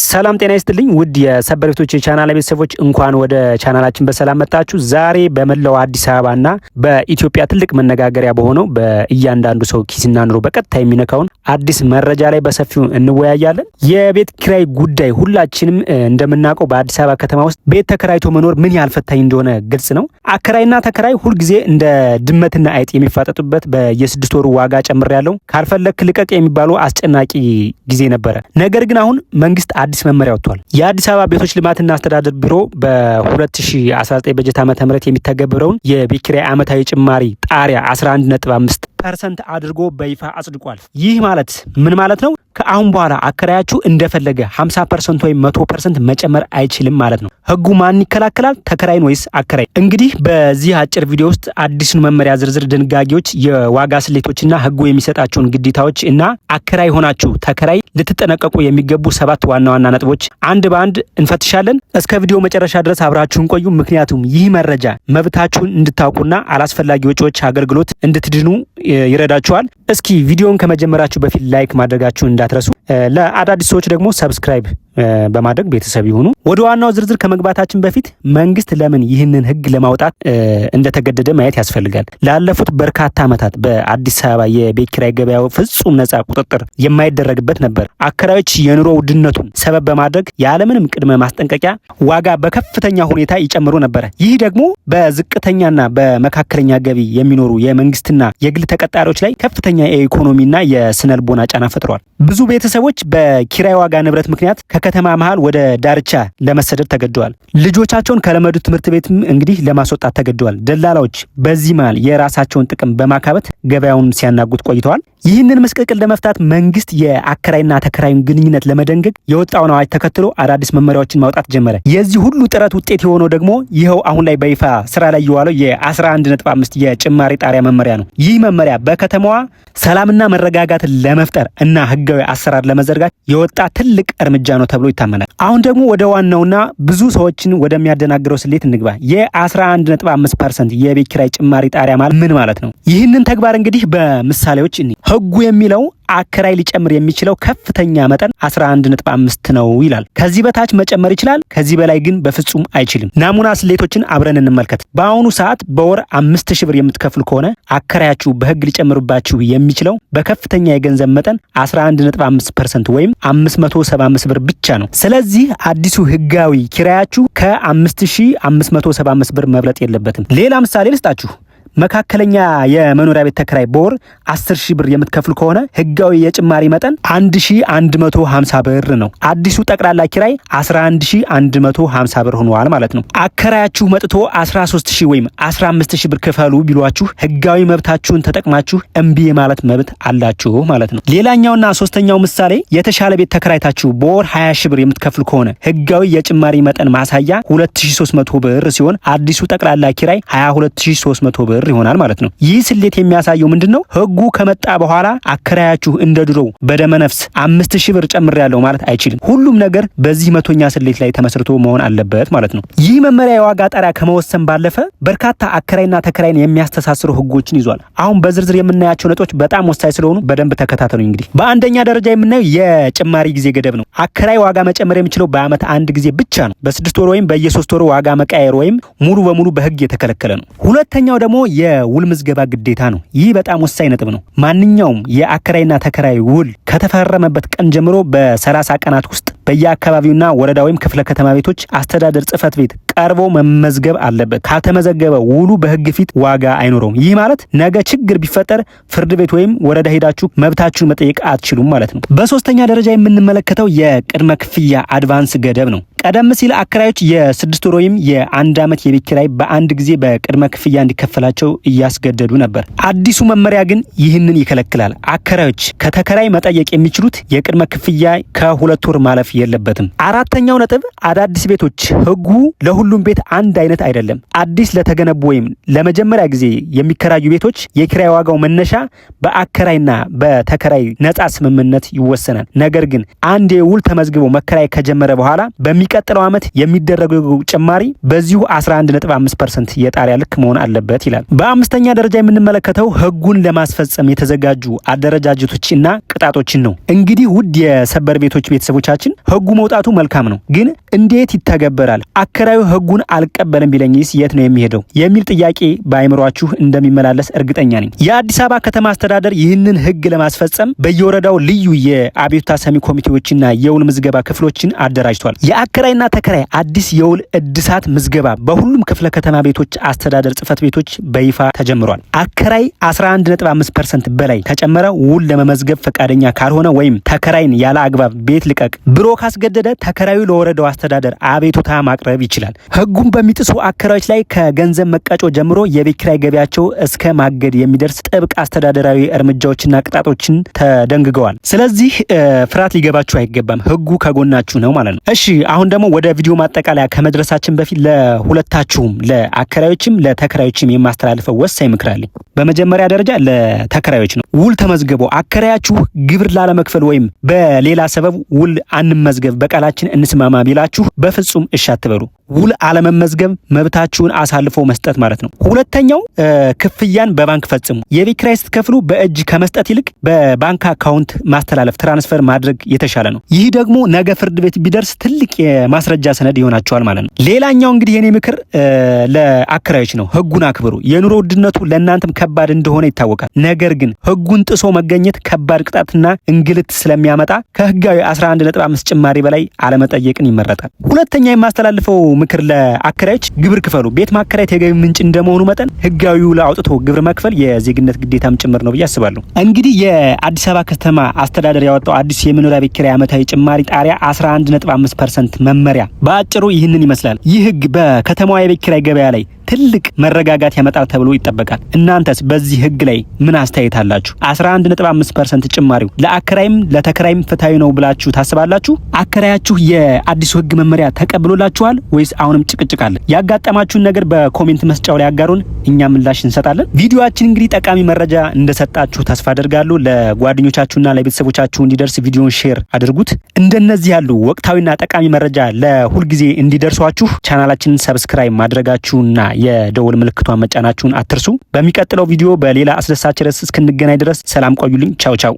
ሰላም ጤና ይስጥልኝ ውድ የሰበር ቤቶች የቻናል ቤተሰቦች እንኳን ወደ ቻናላችን በሰላም መጣችሁ። ዛሬ በመላው አዲስ አበባና በኢትዮጵያ ትልቅ መነጋገሪያ በሆነው በእያንዳንዱ ሰው ኪስና ኑሮ በቀጥታ የሚነካውን አዲስ መረጃ ላይ በሰፊው እንወያያለን። የቤት ኪራይ ጉዳይ ሁላችንም እንደምናውቀው በአዲስ አበባ ከተማ ውስጥ ቤት ተከራይቶ መኖር ምን ያህል ፈታኝ እንደሆነ ግልጽ ነው። አከራይና ተከራይ ሁልጊዜ እንደ ድመትና አይጥ የሚፋጠጡበት በየ6 ወሩ ዋጋ ጨምሬያለሁ ካልፈለክ ልቀቅ የሚባሉ አስጨናቂ ጊዜ ነበረ። ነገር ግን አሁን መንግስት አዲስ መመሪያ ወጥቷል። የአዲስ አበባ ቤቶች ልማትና አስተዳደር ቢሮ በ2019 በጀት ዓመተ ምህረት የሚተገበረውን የቤት ኪራይ ዓመታዊ ጭማሪ ጣሪያ 11.5% አድርጎ በይፋ አጽድቋል። ይህ ማለት ምን ማለት ነው? ከአሁን በኋላ አከራያችሁ እንደፈለገ 50% ወይም 100% መጨመር አይችልም ማለት ነው። ህጉ ማን ይከላከላል? ተከራይን ወይስ አከራይ? እንግዲህ በዚህ አጭር ቪዲዮ ውስጥ አዲሱን መመሪያ ዝርዝር ድንጋጌዎች፣ የዋጋ ስሌቶችና ህጉ የሚሰጣቸውን ግዴታዎች እና አከራይ ሆናችሁ ተከራይ ልትጠነቀቁ የሚገቡ 7 ዋና ዋና ነጥቦች አንድ በአንድ እንፈትሻለን። እስከ ቪዲዮ መጨረሻ ድረስ አብራችሁን ቆዩ። ምክንያቱም ይህ መረጃ መብታችሁን እንድታውቁና አላስፈላጊ ወጪዎች አገልግሎት እንድትድኑ ይረዳችኋል። እስኪ ቪዲዮን ከመጀመራችሁ በፊት ላይክ ማድረጋችሁን እንዳትረሱ። ለአዳዲስ ሰዎች ደግሞ ሰብስክራይብ በማድረግ ቤተሰብ ይሁኑ። ወደ ዋናው ዝርዝር ከመግባታችን በፊት መንግስት ለምን ይህንን ህግ ለማውጣት እንደተገደደ ማየት ያስፈልጋል። ላለፉት በርካታ ዓመታት በአዲስ አበባ የቤት ኪራይ ገበያው ፍጹም ነፃ ቁጥጥር የማይደረግበት ነበር። አከራዮች የኑሮ ውድነቱን ሰበብ በማድረግ ያለምንም ቅድመ ማስጠንቀቂያ ዋጋ በከፍተኛ ሁኔታ ይጨምሩ ነበር። ይህ ደግሞ በዝቅተኛና በመካከለኛ ገቢ የሚኖሩ የመንግስትና የግል ተቀጣሪዎች ላይ ከፍተኛ የኢኮኖሚና የስነልቦና ጫና ፈጥሯል። ብዙ ቤተሰቦች በኪራይ ዋጋ ንብረት ምክንያት ከከተማ መሃል ወደ ዳርቻ ለመሰደድ ተገደዋል። ልጆቻቸውን ከለመዱት ትምህርት ቤትም እንግዲህ ለማስወጣት ተገደዋል። ደላላዎች በዚህ መሃል የራሳቸውን ጥቅም በማካበት ገበያውን ሲያናጉት ቆይተዋል። ይህንን ምስቅልቅል ለመፍታት መንግስት የአከራይና ተከራዩን ግንኙነት ለመደንገግ የወጣውን አዋጅ ተከትሎ አዳዲስ መመሪያዎችን ማውጣት ጀመረ። የዚህ ሁሉ ጥረት ውጤት የሆነው ደግሞ ይኸው አሁን ላይ በይፋ ስራ ላይ የዋለው የ11.5 የጭማሪ ጣሪያ መመሪያ ነው። ይህ መመሪያ በከተማዋ ሰላምና መረጋጋትን ለመፍጠር እና ህጋዊ አሰራር ለመዘርጋት የወጣ ትልቅ እርምጃ ነው ተብሎ ይታመናል። አሁን ደግሞ ወደ ዋናውና ብዙ ሰዎችን ወደሚያደናግረው ስሌት እንግባ። የ11.5% የቤት ኪራይ ጭማሪ ጣሪያ ማለት ምን ማለት ነው? ይህንን ተግባር እንግዲህ በምሳሌዎች ህጉ የሚለው አከራይ ሊጨምር የሚችለው ከፍተኛ መጠን 11.5 ነው ይላል። ከዚህ በታች መጨመር ይችላል፣ ከዚህ በላይ ግን በፍጹም አይችልም። ናሙና ስሌቶችን አብረን እንመልከት። በአሁኑ ሰዓት በወር 5000 ብር የምትከፍሉ ከሆነ አከራያችሁ በህግ ሊጨምርባችሁ የሚችለው በከፍተኛ የገንዘብ መጠን 11.5% ወይም 575 ብር ብቻ ነው። ስለዚህ አዲሱ ህጋዊ ኪራያችሁ ከ5575 ብር መብለጥ የለበትም። ሌላ ምሳሌ ልስጣችሁ። መካከለኛ የመኖሪያ ቤት ተከራይ በወር 10000 ብር የምትከፍሉ ከሆነ ህጋዊ የጭማሪ መጠን 1150 ብር ነው። አዲሱ ጠቅላላ ኪራይ 11150 ብር ሆኗል ማለት ነው። አከራያችሁ መጥቶ 13000 ወይም 15000 ብር ክፈሉ ቢሏችሁ ህጋዊ መብታችሁን ተጠቅማችሁ እምቢ ማለት መብት አላችሁ ማለት ነው። ሌላኛውና ሶስተኛው ምሳሌ የተሻለ ቤት ተከራይታችሁ በወር 20000 ብር የምትከፍሉ ከሆነ ህጋዊ የጭማሪ መጠን ማሳያ 2300 ብር ሲሆን አዲሱ ጠቅላላ ኪራይ 22300 ብር ይሆናል ማለት ነው። ይህ ስሌት የሚያሳየው ምንድነው? ህጉ ከመጣ በኋላ አከራያችሁ እንደ ድሮው በደመነፍስ 5000 ብር ጨምሬያለሁ ማለት አይችልም። ሁሉም ነገር በዚህ መቶኛ ስሌት ላይ ተመስርቶ መሆን አለበት ማለት ነው። ይህ መመሪያ የዋጋ ጣሪያ ከመወሰን ባለፈ በርካታ አከራይና ተከራይን የሚያስተሳስሩ ህጎችን ይዟል። አሁን በዝርዝር የምናያቸው ነጥቦች በጣም ወሳኝ ስለሆኑ በደንብ ተከታተሉኝ። እንግዲህ በአንደኛ ደረጃ የምናየው የጭማሪ ጊዜ ገደብ ነው። አከራይ ዋጋ መጨመር የሚችለው በአመት አንድ ጊዜ ብቻ ነው። በ6 ወር ወይም በየ3 ወሩ ዋጋ መቀየር ወይም ሙሉ በሙሉ በህግ የተከለከለ ነው። ሁለተኛው ደግሞ የውል ምዝገባ ግዴታ ነው። ይህ በጣም ወሳኝ ነጥብ ነው። ማንኛውም የአከራይና ተከራይ ውል ከተፈረመበት ቀን ጀምሮ በ30 ቀናት ውስጥ በየአካባቢውና ወረዳ ወይም ክፍለ ከተማ ቤቶች አስተዳደር ጽህፈት ቤት ቀርቦ መመዝገብ አለበት። ካልተመዘገበ ውሉ በህግ ፊት ዋጋ አይኖረውም። ይህ ማለት ነገ ችግር ቢፈጠር ፍርድ ቤት ወይም ወረዳ ሄዳችሁ መብታችሁን መጠየቅ አትችሉም ማለት ነው። በሶስተኛ ደረጃ የምንመለከተው የቅድመ ክፍያ አድቫንስ ገደብ ነው። ቀደም ሲል አከራዮች የ6 ወር ወይም የ1 ዓመት የቤት ኪራይ በአንድ ጊዜ በቅድመ ክፍያ እንዲከፈላቸው እያስገደዱ ነበር። አዲሱ መመሪያ ግን ይህንን ይከለክላል። አከራዮች ከተከራይ መጠየቅ የሚችሉት የቅድመ ክፍያ ከ2 ወር ማለፍ የለበትም። አራተኛው ነጥብ አዳዲስ ቤቶች ህጉ ለሁሉም ቤት አንድ አይነት አይደለም። አዲስ ለተገነቡ ወይም ለመጀመሪያ ጊዜ የሚከራዩ ቤቶች የኪራይ ዋጋው መነሻ በአከራይና በተከራይ ነፃ ስምምነት ይወሰናል። ነገር ግን አንድ የውል ተመዝግቦ መከራይ ከጀመረ በኋላ በሚቀጥለው ዓመት የሚደረገው ጭማሪ በዚሁ 11.5% የጣሪያ ልክ መሆን አለበት ይላል። በአምስተኛ ደረጃ የምንመለከተው ህጉን ለማስፈጸም የተዘጋጁ አደረጃጀቶችና ቅጣቶችን ነው። እንግዲህ ውድ የሰበር ቤቶች ቤተሰቦቻችን ህጉ መውጣቱ መልካም ነው፣ ግን እንዴት ይተገበራል? አከራዩ ህጉን አልቀበልም ቢለኝስ የት ነው የሚሄደው የሚል ጥያቄ በአይምሯችሁ እንደሚመላለስ እርግጠኛ ነኝ። የአዲስ አበባ ከተማ አስተዳደር ይህንን ህግ ለማስፈጸም በየወረዳው ልዩ የአቤቱታ ሰሚ ኮሚቴዎችና የውል ምዝገባ ክፍሎችን አደራጅቷል። የአከራይና ተከራይ አዲስ የውል እድሳት ምዝገባ በሁሉም ክፍለ ከተማ ቤቶች አስተዳደር ጽህፈት ቤቶች በይፋ ተጀምሯል። አከራይ 11.5% በላይ ከጨመረ ውል ለመመዝገብ ፈቃደኛ ካልሆነ ወይም ተከራይን ያለ አግባብ ቤት ልቀቅ ብሎ ካስገደደ ተከራዩ ለወረዳው አስተዳደር አቤቱታ ማቅረብ ይችላል። ህጉን በሚጥሱ አከራዮች ላይ ከገንዘብ መቀጮ ጀምሮ የቤት ኪራይ ገቢያቸው እስከ ማገድ የሚደርስ ጥብቅ አስተዳደራዊ እርምጃዎችና ቅጣቶችን ተደንግገዋል። ስለዚህ ፍርሃት ሊገባችሁ አይገባም። ህጉ ከጎናችሁ ነው ማለት ነው። እሺ አሁን ደግሞ ወደ ቪዲዮ ማጠቃለያ ከመድረሳችን በፊት ለሁለታችሁም ለአከራዮችም ለተከራዮችም የማስተላልፈው ወሳኝ ምክር አለኝ። በመጀመሪያ ደረጃ ለተከራዮች ነው። ውል ተመዝግቦ አከራያችሁ ግብር ላለመክፈል ወይም በሌላ ሰበብ ውል አንመዝገብ በቃላችን እንስማማ ቢላችሁ በፍጹም እሺ አትበሉ። ውል አለመመዝገብ መብታችሁን አሳልፎ መስጠት ማለት ነው። ሁለተኛው ክፍያን በባንክ ፈጽሙ። የቤት ኪራይ ስትከፍሉ በእጅ ከመስጠት ይልቅ በባንክ አካውንት ማስተላለፍ ትራንስፈር ማድረግ የተሻለ ነው። ይህ ደግሞ ነገ ፍርድ ቤት ቢደርስ ትልቅ የማስረጃ ሰነድ ይሆናቸዋል ማለት ነው። ሌላኛው እንግዲህ የኔ ምክር ለአከራዮች ነው። ህጉን አክብሩ። የኑሮ ውድነቱ ለእናንተም ከባድ እንደሆነ ይታወቃል። ነገር ግን ህጉን ጥሶ መገኘት ከባድ ቅጣትና እንግልት ስለሚያመጣ ከህጋዊ 11.5 ጭማሪ በላይ አለመጠየቅን ይመረጣል። ሁለተኛ የማስተላልፈው ምክር ለአከራዮች ግብር ክፈሉ። ቤት ማከራየት የገቢ ምንጭ እንደመሆኑ መጠን ህጋዊ ውል አውጥቶ ግብር መክፈል የዜግነት ግዴታም ጭምር ነው ብዬ አስባለሁ። እንግዲህ የአዲስ አበባ ከተማ አስተዳደር ያወጣው አዲስ የመኖሪያ ቤት ኪራይ ዓመታዊ ጭማሪ ጣሪያ 11.5% መመሪያ በአጭሩ ይህንን ይመስላል። ይህ ህግ በከተማዋ የቤት ኪራይ ገበያ ላይ ትልቅ መረጋጋት ያመጣል ተብሎ ይጠበቃል። እናንተስ በዚህ ህግ ላይ ምን አስተያየት አላችሁ? 11.5% ጭማሪው ለአከራይም ለተከራይም ፍትሃዊ ነው ብላችሁ ታስባላችሁ? አከራያችሁ የአዲሱ ህግ መመሪያ ተቀብሎላችኋል ወይስ አሁንም ጭቅጭቅ አለ? ያጋጠማችሁን ነገር በኮሜንት መስጫው ላይ አጋሩን፣ እኛ ምላሽ እንሰጣለን። ቪዲዮአችን እንግዲህ ጠቃሚ መረጃ እንደሰጣችሁ ተስፋ አደርጋለሁ። ለጓደኞቻችሁና ለቤተሰቦቻችሁ እንዲደርስ ቪዲዮን ሼር አድርጉት። እንደነዚህ ያሉ ወቅታዊና ጠቃሚ መረጃ ለሁልጊዜ እንዲደርሷችሁ ቻናላችንን ሰብስክራይብ ማድረጋችሁና የደወል ምልክቷን መጫናችሁን አትርሱ። በሚቀጥለው ቪዲዮ በሌላ አስደሳች ርዕስ እስክንገናኝ ድረስ ሰላም ቆዩልኝ። ቻው ቻው።